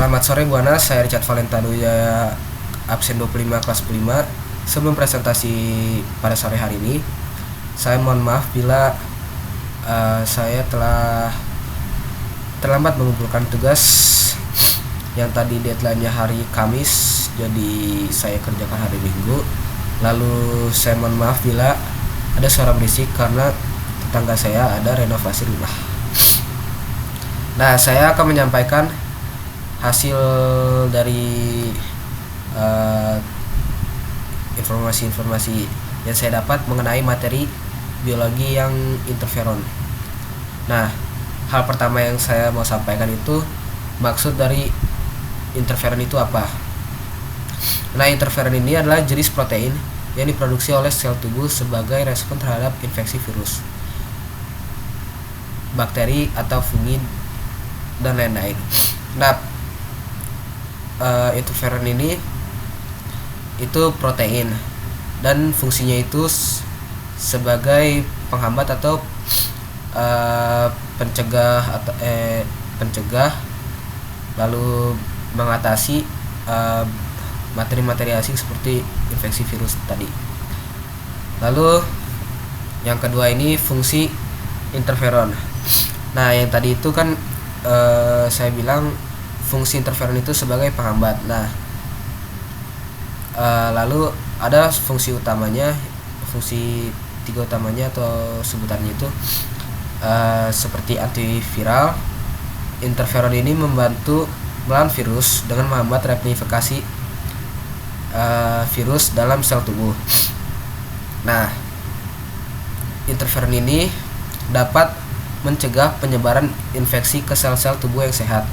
Selamat sore Buana, saya Richard Valentano ya, absen 25 kelas 5. Sebelum presentasi pada sore hari ini, saya mohon maaf bila saya telah terlambat mengumpulkan tugas yang tadi deadline-nya hari Kamis, jadi saya kerjakan hari Minggu. Lalu saya mohon maaf bila ada suara berisik karena tetangga saya ada renovasi rumah. Nah, saya akan menyampaikan hasil dari informasi-informasi yang saya dapat mengenai materi biologi yang interferon. Nah, hal pertama yang saya mau sampaikan itu maksud dari interferon itu apa. Nah, interferon ini adalah jenis protein yang diproduksi oleh sel tubuh sebagai respon terhadap infeksi virus, bakteri atau fungi dan lain-lain. Nah, interferon ini itu protein dan fungsinya itu sebagai penghambat atau pencegah lalu mengatasi materi-materi asing seperti infeksi virus tadi. Lalu yang kedua ini fungsi interferon. Nah, yang tadi itu kan saya bilang fungsi interferon itu sebagai penghambat. Nah, lalu ada fungsi utamanya, fungsi tiga utamanya atau sebutannya itu seperti antiviral. Interferon ini membantu melawan virus dengan menghambat replikasi virus dalam sel tubuh. Nah, interferon ini dapat mencegah penyebaran infeksi ke sel-sel tubuh yang sehat.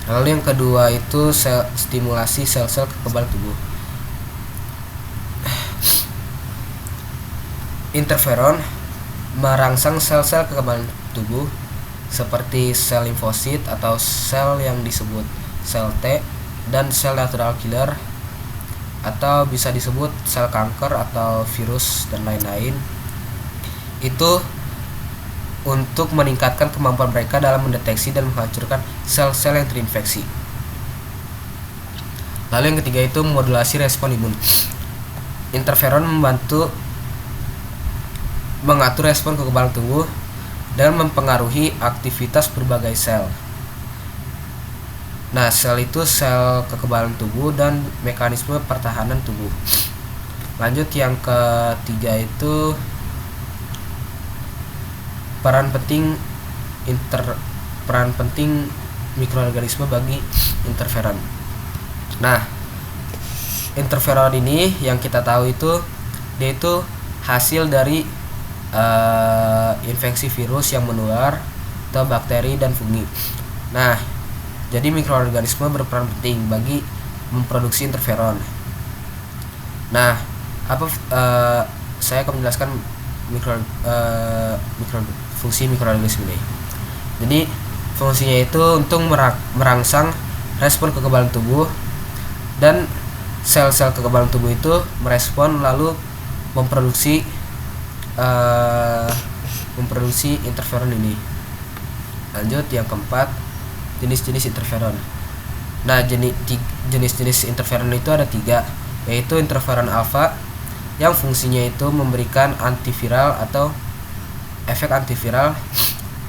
Lalu yang kedua itu stimulasi sel-sel kekebalan tubuh. Interferon merangsang sel-sel kekebalan tubuh seperti sel limfosit atau sel yang disebut sel T dan sel natural killer atau bisa disebut sel kanker atau virus dan lain-lain. Itu untuk meningkatkan kemampuan mereka dalam mendeteksi dan menghancurkan sel-sel yang terinfeksi. Lalu yang ketiga itu modulasi respon imun. Interferon membantu mengatur respon kekebalan tubuh dan mempengaruhi aktivitas berbagai sel. Nah, sel itu sel kekebalan tubuh dan mekanisme pertahanan tubuh. Lanjut yang ketiga itu peran penting mikroorganisme bagi interferon. Nah, interferon ini yang kita tahu itu dia itu hasil dari infeksi virus yang menular atau bakteri dan fungi. Nah, jadi mikroorganisme berperan penting bagi memproduksi interferon. Nah, saya akan menjelaskan fungsi mikroorganisme ini. Jadi fungsinya itu untuk merangsang respon kekebalan tubuh, dan sel-sel kekebalan tubuh itu merespon lalu memproduksi interferon ini. Lanjut yang keempat, jenis-jenis interferon. Nah, jenis-jenis interferon itu ada 3, yaitu interferon alfa yang fungsinya itu memberikan antiviral atau efek antiviral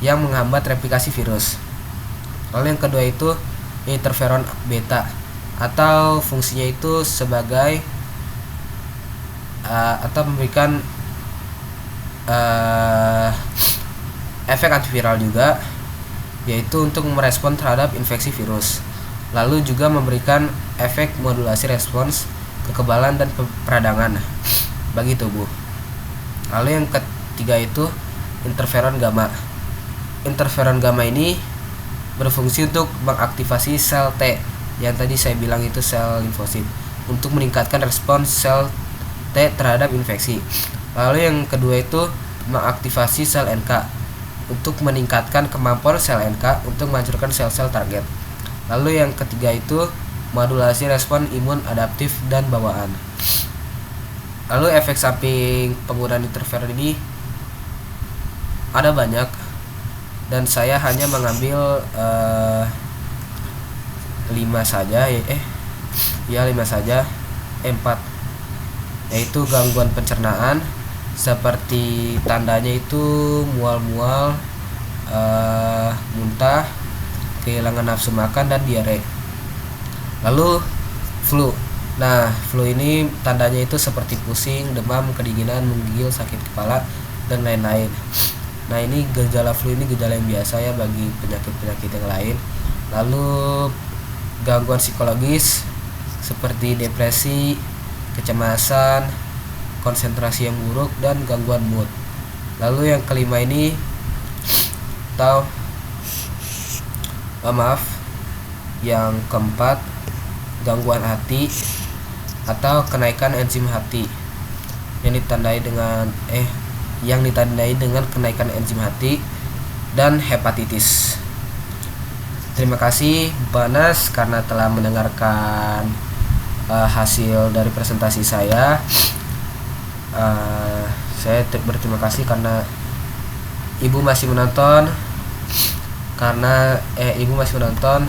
yang menghambat replikasi virus. Lalu yang kedua itu interferon beta atau fungsinya itu sebagai atau memberikan efek antiviral juga, yaitu untuk merespon terhadap infeksi virus. Lalu juga memberikan efek modulasi respons kekebalan dan peradangan bagi tubuh. Lalu yang ketiga itu interferon gamma. Interferon gamma ini berfungsi untuk mengaktifasi sel T yang tadi saya bilang itu sel limfosit untuk meningkatkan respons sel T terhadap infeksi. Lalu yang kedua itu mengaktifasi sel NK untuk meningkatkan kemampuan sel NK untuk menghancurkan sel-sel target. Lalu yang ketiga itu modulasi respon imun adaptif dan bawaan. Lalu efek samping penggunaan interferon ini ada banyak. dan saya hanya mengambil 5 saja 5 saja 4, yaitu gangguan pencernaan seperti tandanya itu mual-mual, muntah, kehilangan nafsu makan, dan diare. Lalu flu. Nah, flu ini tandanya itu seperti pusing, demam, kedinginan, menggigil, sakit kepala, dan lain-lain. Nah, ini gejala flu ini gejala yang biasa ya bagi penyakit-penyakit yang lain. Lalu gangguan psikologis seperti depresi, kecemasan, konsentrasi yang buruk, dan gangguan mood. Lalu yang kelima ini yang keempat, gangguan hati atau kenaikan enzim hati yang ditandai dengan kenaikan enzim hati dan hepatitis. Terima kasih Banas karena telah mendengarkan hasil dari presentasi saya. Saya berterima kasih karena ibu masih menonton. Ibu masih menonton.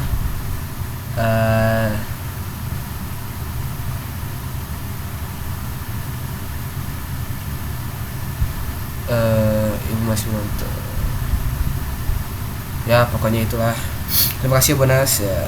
Ya, pokoknya itulah. Terima kasih Banas ya.